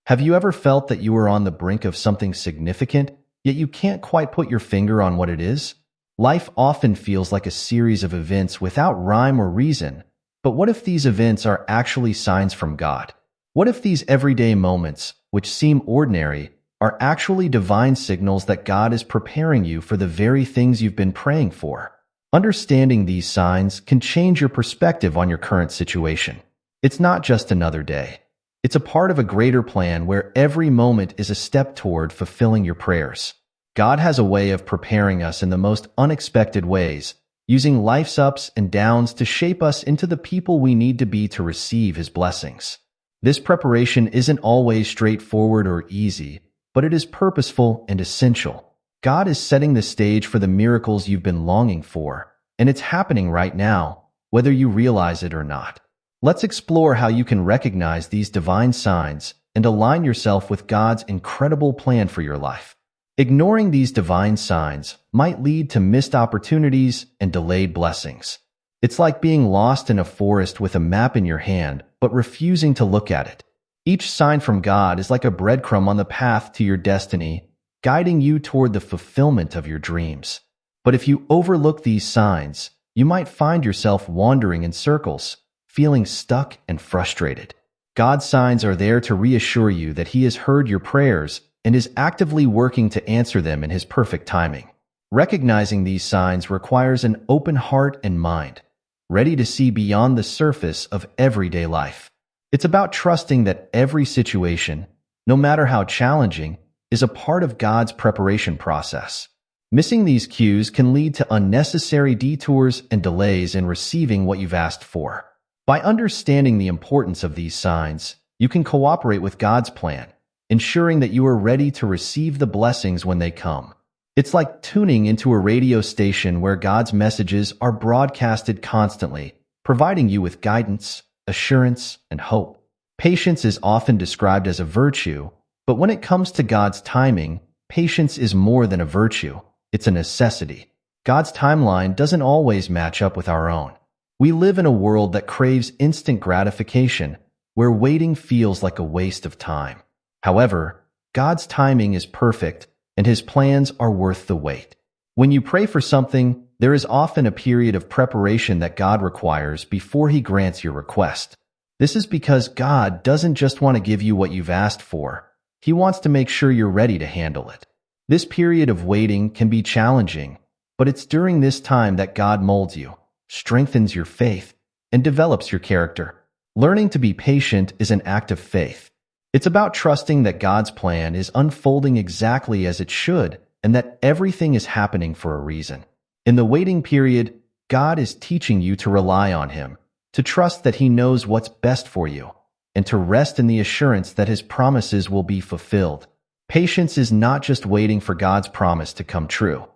Have you ever felt that you are on the brink of something significant, yet you can't quite put your finger on what it is? Life often feels like a series of events without rhyme or reason. But what if these events are actually signs from God? What if these everyday moments, which seem ordinary, are actually divine signals that God is preparing you for the very things you've been praying for? Understanding these signs can change your perspective on your current situation. It's not just another day. It's a part of a greater plan where every moment is a step toward fulfilling your prayers. God has a way of preparing us in the most unexpected ways, using life's ups and downs to shape us into the people we need to be to receive His blessings. This preparation isn't always straightforward or easy, but it is purposeful and essential. God is setting the stage for the miracles you've been longing for, and it's happening right now, whether you realize it or not. Let's explore how you can recognize these divine signs and align yourself with God's incredible plan for your life. Ignoring these divine signs might lead to missed opportunities and delayed blessings. It's like being lost in a forest with a map in your hand, but refusing to look at it. Each sign from God is like a breadcrumb on the path to your destiny, guiding you toward the fulfillment of your dreams. But if you overlook these signs, you might find yourself wandering in circles, feeling stuck and frustrated. God's signs are there to reassure you that He has heard your prayers and is actively working to answer them in His perfect timing. Recognizing these signs requires an open heart and mind, ready to see beyond the surface of everyday life. It's about trusting that every situation, no matter how challenging, is a part of God's preparation process. Missing these cues can lead to unnecessary detours and delays in receiving what you've asked for. By understanding the importance of these signs, you can cooperate with God's plan, ensuring that you are ready to receive the blessings when they come. It's like tuning into a radio station where God's messages are broadcasted constantly, providing you with guidance, assurance, and hope. Patience is often described as a virtue, but when it comes to God's timing, patience is more than a virtue. It's a necessity. God's timeline doesn't always match up with our own. We live in a world that craves instant gratification, where waiting feels like a waste of time. However, God's timing is perfect, and His plans are worth the wait. When you pray for something, there is often a period of preparation that God requires before He grants your request. This is because God doesn't just want to give you what you've asked for. He wants to make sure you're ready to handle it. This period of waiting can be challenging, but it's during this time that God molds you, strengthens your faith, and develops your character. Learning to be patient is an act of faith. It's about trusting that God's plan is unfolding exactly as it should and that everything is happening for a reason. In the waiting period, God is teaching you to rely on Him, to trust that He knows what's best for you, and to rest in the assurance that His promises will be fulfilled. Patience is not just waiting for God's promise to come true.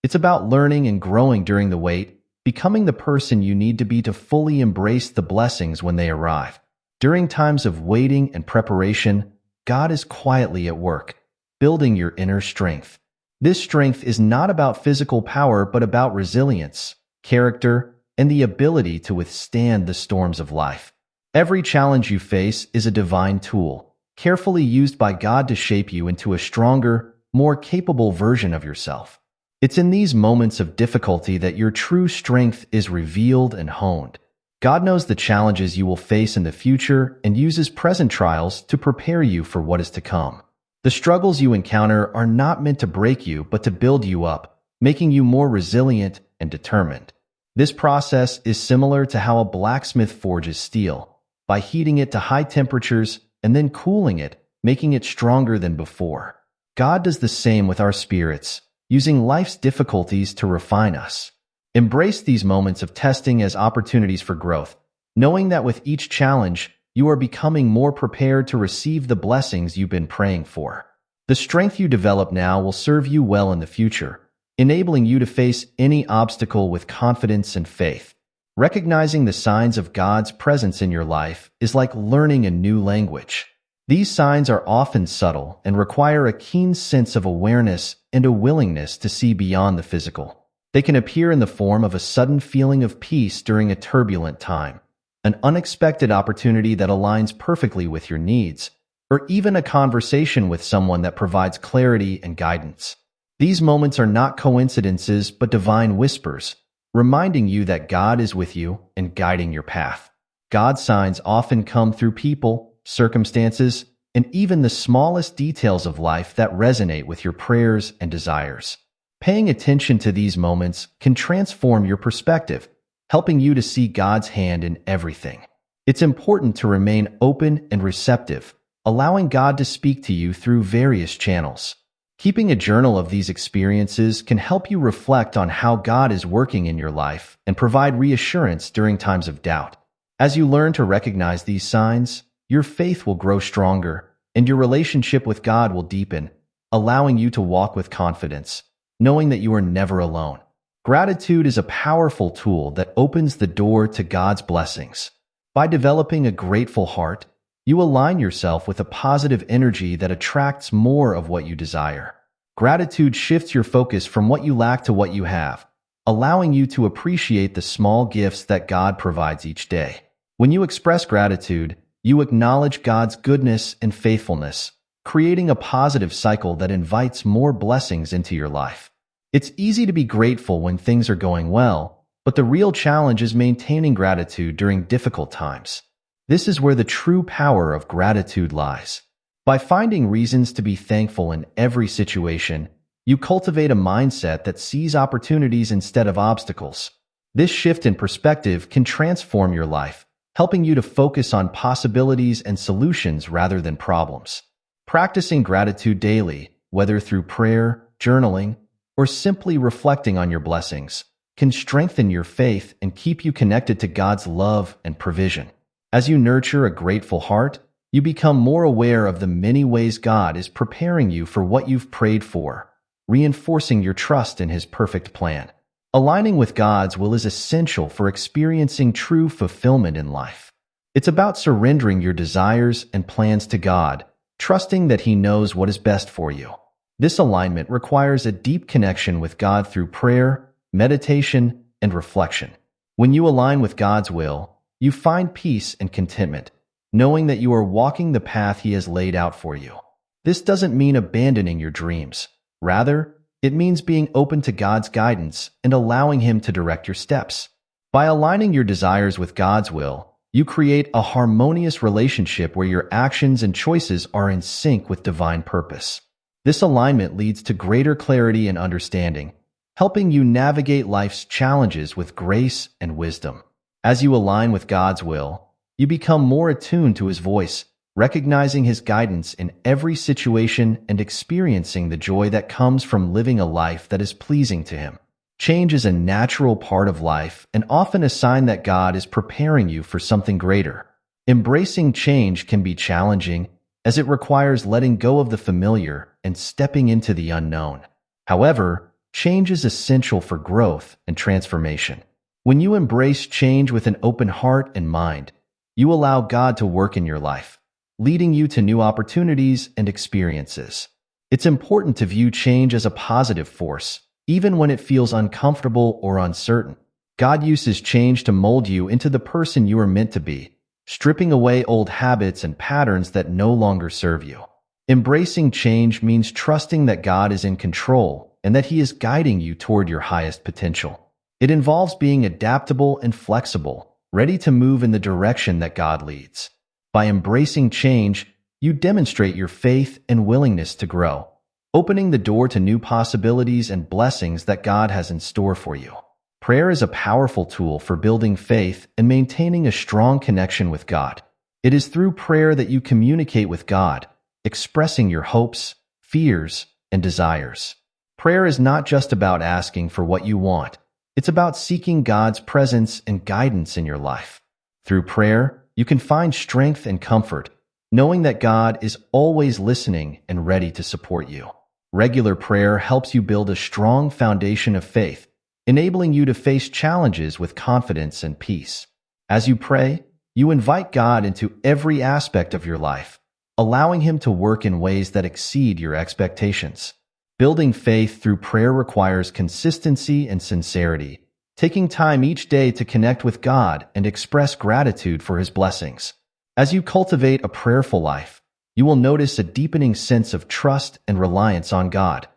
It's about learning and growing during the wait, becoming the person you need to be to fully embrace the blessings when they arrive. During times of waiting and preparation, God is quietly at work, building your inner strength. This strength is not about physical power, but about resilience, character, and the ability to withstand the storms of life. Every challenge you face is a divine tool, carefully used by God to shape you into a stronger, more capable version of yourself. It's in these moments of difficulty that your true strength is revealed and honed. God knows the challenges you will face in the future and uses present trials to prepare you for what is to come. The struggles you encounter are not meant to break you, but to build you up, making you more resilient and determined. This process is similar to how a blacksmith forges steel, by heating it to high temperatures and then cooling it, making it stronger than before. God does the same with our spirits, using life's difficulties to refine us. Embrace these moments of testing as opportunities for growth, knowing that with each challenge, you are becoming more prepared to receive the blessings you've been praying for. The strength you develop now will serve you well in the future, enabling you to face any obstacle with confidence and faith. Recognizing the signs of God's presence in your life is like learning a new language. These signs are often subtle and require a keen sense of awareness and a willingness to see beyond the physical. They can appear in the form of a sudden feeling of peace during a turbulent time, an unexpected opportunity that aligns perfectly with your needs, or even a conversation with someone that provides clarity and guidance. These moments are not coincidences but divine whispers, reminding you that God is with you and guiding your path. God's signs often come through people, circumstances, and even the smallest details of life that resonate with your prayers and desires. Paying attention to these moments can transform your perspective, helping you to see God's hand in everything. It's important to remain open and receptive, allowing God to speak to you through various channels. Keeping a journal of these experiences can help you reflect on how God is working in your life and provide reassurance during times of doubt. As you learn to recognize these signs, your faith will grow stronger and your relationship with God will deepen, allowing you to walk with confidence, knowing that you are never alone. Gratitude is a powerful tool that opens the door to God's blessings. By developing a grateful heart, you align yourself with a positive energy that attracts more of what you desire. Gratitude shifts your focus from what you lack to what you have, allowing you to appreciate the small gifts that God provides each day. When you express gratitude, you acknowledge God's goodness and faithfulness, creating a positive cycle that invites more blessings into your life. It's easy to be grateful when things are going well, but the real challenge is maintaining gratitude during difficult times. This is where the true power of gratitude lies. By finding reasons to be thankful in every situation, you cultivate a mindset that sees opportunities instead of obstacles. This shift in perspective can transform your life, helping you to focus on possibilities and solutions rather than problems. Practicing gratitude daily, whether through prayer, journaling, or simply reflecting on your blessings, can strengthen your faith and keep you connected to God's love and provision. As you nurture a grateful heart, you become more aware of the many ways God is preparing you for what you've prayed for, reinforcing your trust in His perfect plan. Aligning with God's will is essential for experiencing true fulfillment in life. It's about surrendering your desires and plans to God, trusting that He knows what is best for you. This alignment requires a deep connection with God through prayer, meditation, and reflection. When you align with God's will, you find peace and contentment, knowing that you are walking the path He has laid out for you. This doesn't mean abandoning your dreams. Rather, it means being open to God's guidance and allowing Him to direct your steps. By aligning your desires with God's will, you create a harmonious relationship where your actions and choices are in sync with divine purpose. This alignment leads to greater clarity and understanding, helping you navigate life's challenges with grace and wisdom. As you align with God's will, you become more attuned to His voice, recognizing His guidance in every situation and experiencing the joy that comes from living a life that is pleasing to Him. Change is a natural part of life and often a sign that God is preparing you for something greater. Embracing change can be challenging, as it requires letting go of the familiar and stepping into the unknown. However, change is essential for growth and transformation. When you embrace change with an open heart and mind, you allow God to work in your life, leading you to new opportunities and experiences. It's important to view change as a positive force, even when it feels uncomfortable or uncertain. God uses change to mold you into the person you are meant to be, stripping away old habits and patterns that no longer serve you. Embracing change means trusting that God is in control and that He is guiding you toward your highest potential. It involves being adaptable and flexible, ready to move in the direction that God leads. By embracing change, you demonstrate your faith and willingness to grow, opening the door to new possibilities and blessings that God has in store for you. Prayer is a powerful tool for building faith and maintaining a strong connection with God. It is through prayer that you communicate with God, expressing your hopes, fears, and desires. Prayer is not just about asking for what you want. It's about seeking God's presence and guidance in your life. Through prayer, you can find strength and comfort, knowing that God is always listening and ready to support you. Regular prayer helps you build a strong foundation of faith, enabling you to face challenges with confidence and peace. As you pray, you invite God into every aspect of your life, allowing Him to work in ways that exceed your expectations. Building faith through prayer requires consistency and sincerity, taking time each day to connect with God and express gratitude for His blessings. As you cultivate a prayerful life, you will notice a deepening sense of trust and reliance on God,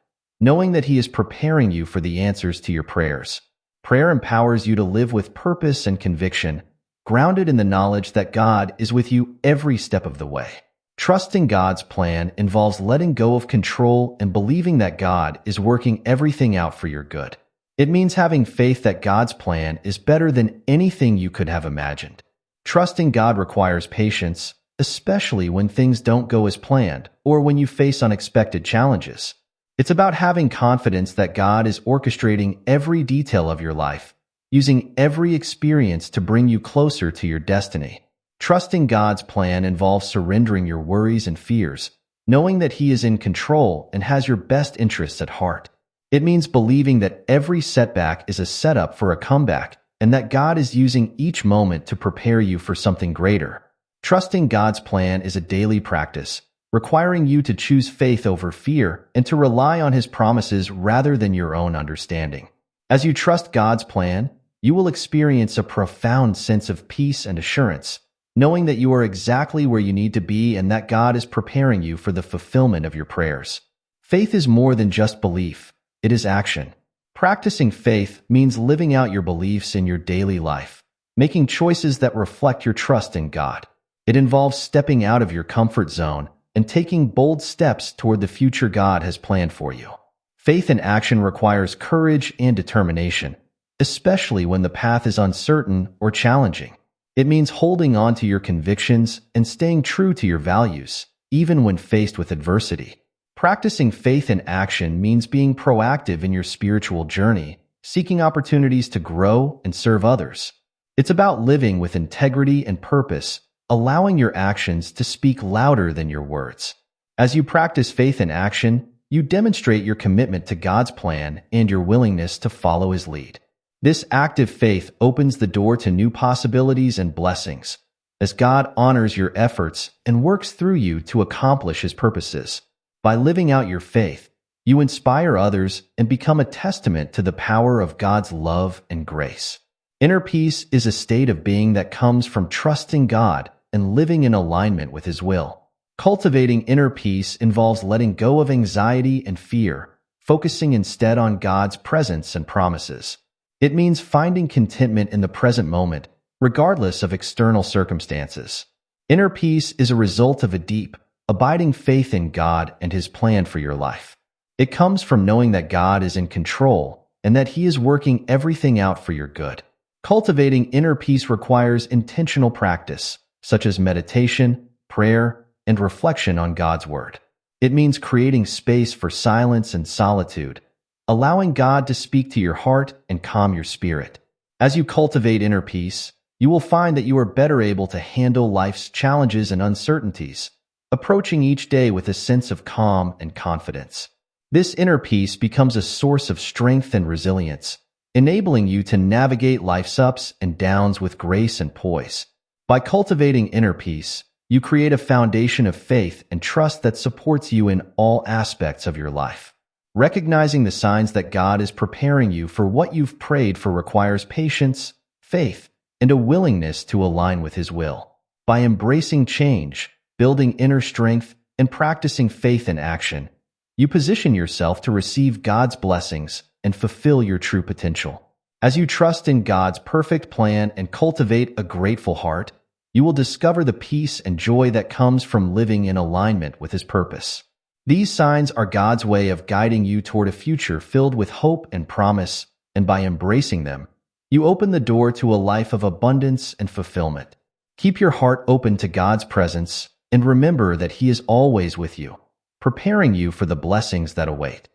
knowing that He is preparing you for the answers to your prayers. Prayer empowers you to live with purpose and conviction, grounded in the knowledge that God is with you every step of the way. Trusting God's plan involves letting go of control and believing that God is working everything out for your good. It means having faith that God's plan is better than anything you could have imagined. Trusting God requires patience, especially when things don't go as planned or when you face unexpected challenges. It's about having confidence that God is orchestrating every detail of your life, using every experience to bring you closer to your destiny. Trusting God's plan involves surrendering your worries and fears, knowing that He is in control and has your best interests at heart. It means believing that every setback is a setup for a comeback and that God is using each moment to prepare you for something greater. Trusting God's plan is a daily practice, requiring you to choose faith over fear and to rely on His promises rather than your own understanding. As you trust God's plan, you will experience a profound sense of peace and assurance, knowing that you are exactly where you need to be and that God is preparing you for the fulfillment of your prayers. Faith is more than just belief, it is action. Practicing faith means living out your beliefs in your daily life, making choices that reflect your trust in God. It involves stepping out of your comfort zone and taking bold steps toward the future God has planned for you. Faith in action requires courage and determination, especially when the path is uncertain or challenging. It means holding on to your convictions and staying true to your values, even when faced with adversity. Practicing faith in action means being proactive in your spiritual journey, seeking opportunities to grow and serve others. It's about living with integrity and purpose, allowing your actions to speak louder than your words. As you practice faith in action, you demonstrate your commitment to God's plan and your willingness to follow His lead. This active faith opens the door to new possibilities and blessings, as God honors your efforts and works through you to accomplish His purposes. By living out your faith, you inspire others and become a testament to the power of God's love and grace. Inner peace is a state of being that comes from trusting God and living in alignment with His will. Cultivating inner peace involves letting go of anxiety and fear, focusing instead on God's presence and promises. It means finding contentment in the present moment, regardless of external circumstances. Inner peace is a result of a deep, abiding faith in God and His plan for your life. It comes from knowing that God is in control and that He is working everything out for your good. Cultivating inner peace requires intentional practice, such as meditation, prayer, and reflection on God's Word. It means creating space for silence and solitude, allowing God to speak to your heart and calm your spirit. As you cultivate inner peace, you will find that you are better able to handle life's challenges and uncertainties, approaching each day with a sense of calm and confidence. This inner peace becomes a source of strength and resilience, enabling you to navigate life's ups and downs with grace and poise. By cultivating inner peace, you create a foundation of faith and trust that supports you in all aspects of your life. Recognizing the signs that God is preparing you for what you've prayed for requires patience, faith, and a willingness to align with His will. By embracing change, building inner strength, and practicing faith in action, you position yourself to receive God's blessings and fulfill your true potential. As you trust in God's perfect plan and cultivate a grateful heart, you will discover the peace and joy that comes from living in alignment with His purpose. These signs are God's way of guiding you toward a future filled with hope and promise, and by embracing them, you open the door to a life of abundance and fulfillment. Keep your heart open to God's presence, and remember that He is always with you, preparing you for the blessings that await.